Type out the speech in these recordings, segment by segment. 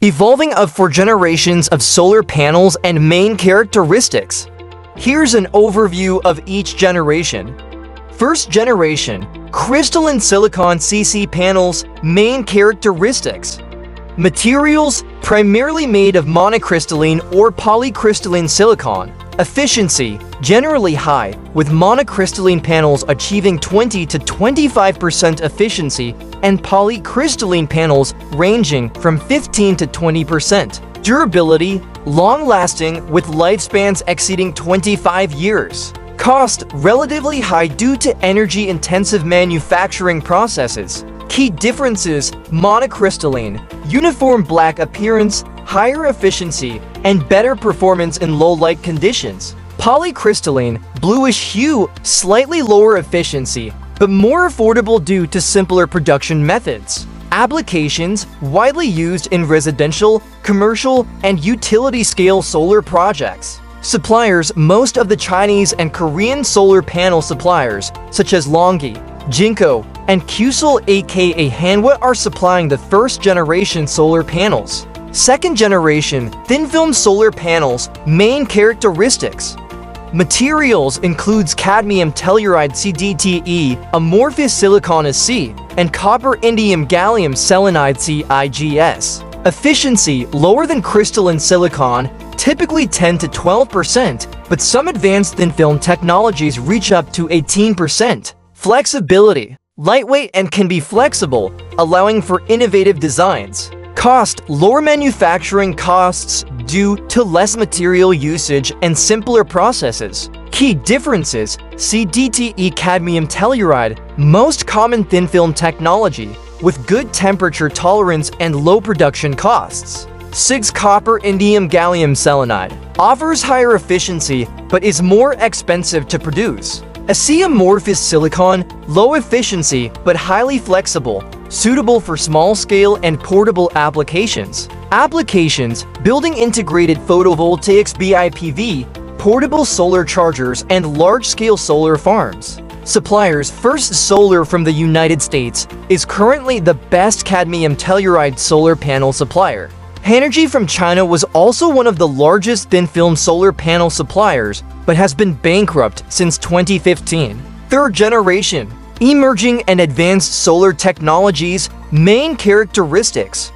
evolving of 4 generations of solar panels and main characteristics. Here's an overview of each generation. First generation, crystalline silicon CC panels, main characteristics. Materials, primarily made of monocrystalline or polycrystalline silicon. Efficiency, generally high, with monocrystalline panels achieving 20 to 25% efficiency and polycrystalline panels ranging from 15 to 20%. Durability, long-lasting with lifespans exceeding 25 years. Cost, relatively high due to energy-intensive manufacturing processes. Key differences: monocrystalline, uniform black appearance, higher efficiency, and better performance in low light conditions. Polycrystalline, bluish hue, slightly lower efficiency, but more affordable due to simpler production methods. Applications, widely used in residential, commercial, and utility-scale solar projects. Suppliers, most of the Chinese and Korean solar panel suppliers, such as LONGi, Jinko, and Qcell aka Hanwha are supplying the first generation solar panels. Second generation, thin film solar panels, main characteristics. Materials includes cadmium telluride CdTe, amorphous silicon Si, and copper indium gallium selenide CIGS. Efficiency, lower than crystalline silicon, typically 10 to 12%, but some advanced thin film technologies reach up to 18%. Flexibility, lightweight and can be flexible, allowing for innovative designs. Cost, lower manufacturing costs due to less material usage and simpler processes. Key differences: CdTe cadmium telluride, most common thin film technology, with good temperature tolerance and low production costs. CIGS copper indium gallium selenide, offers higher efficiency but is more expensive to produce. Si amorphous silicon, low efficiency but highly flexible, suitable for small-scale and portable applications. Applications: building integrated photovoltaics BIPV, portable solar chargers, and large-scale solar farms. Suppliers: First Solar from the United States is currently the best cadmium telluride solar panel supplier. Hanergy from China was also one of the largest thin-film solar panel suppliers, but has been bankrupt since 2015. Third generation, emerging and advanced solar technologies, main characteristics.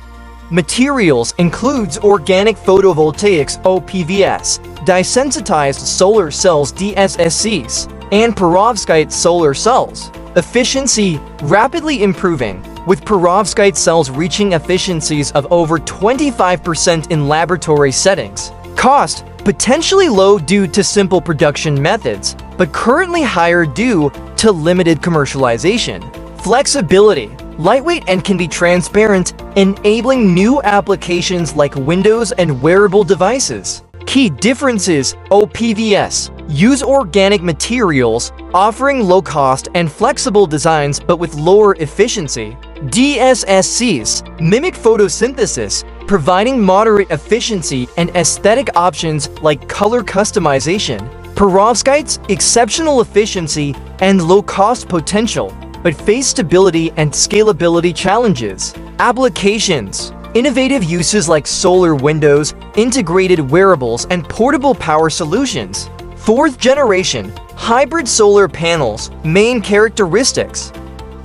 Materials includes organic photovoltaics OPVs, desensitized solar cells DSSCs, and perovskite solar cells. Efficiency, rapidly improving, with perovskite cells reaching efficiencies of over 25% in laboratory settings. Cost, potentially low due to simple production methods, but currently higher due to limited commercialization. Flexibility, lightweight and can be transparent, enabling new applications like Windows and wearable devices. Key differences: OPVs, use organic materials, offering low cost and flexible designs but with lower efficiency. DSSCs, mimic photosynthesis, providing moderate efficiency and aesthetic options like color customization. Perovskites, exceptional efficiency and low cost potential, but face stability and scalability challenges. Applications: innovative uses like solar windows, integrated wearables, and portable power solutions. Fourth generation, hybrid solar panels, main characteristics.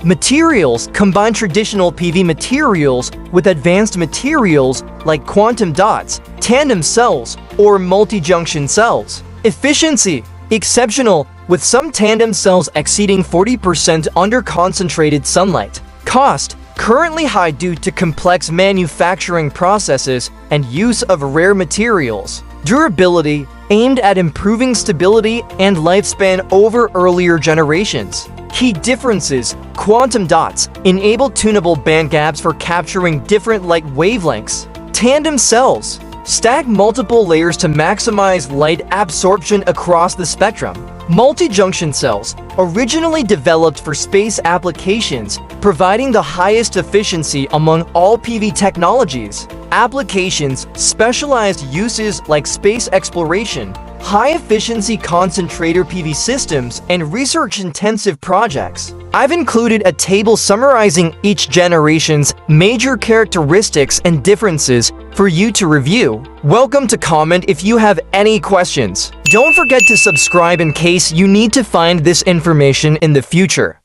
Materials combine traditional PV materials with advanced materials like quantum dots, tandem cells, or multi-junction cells. Efficiency, exceptional, with some tandem cells exceeding 40% under concentrated sunlight. Cost, currently high due to complex manufacturing processes and use of rare materials. Durability, aimed at improving stability and lifespan over earlier generations. Key differences: quantum dots enable tunable band gaps for capturing different light wavelengths. Tandem cells stack multiple layers to maximize light absorption across the spectrum. Multi-junction cells, originally developed for space applications, providing the highest efficiency among all PV technologies. Applications: specialized uses like space exploration, high-efficiency concentrator PV systems, and research-intensive projects. I've included a table summarizing each generation's major characteristics and differences for you to review. Welcome to comment if you have any questions. Don't forget to subscribe in case you need to find this information in the future.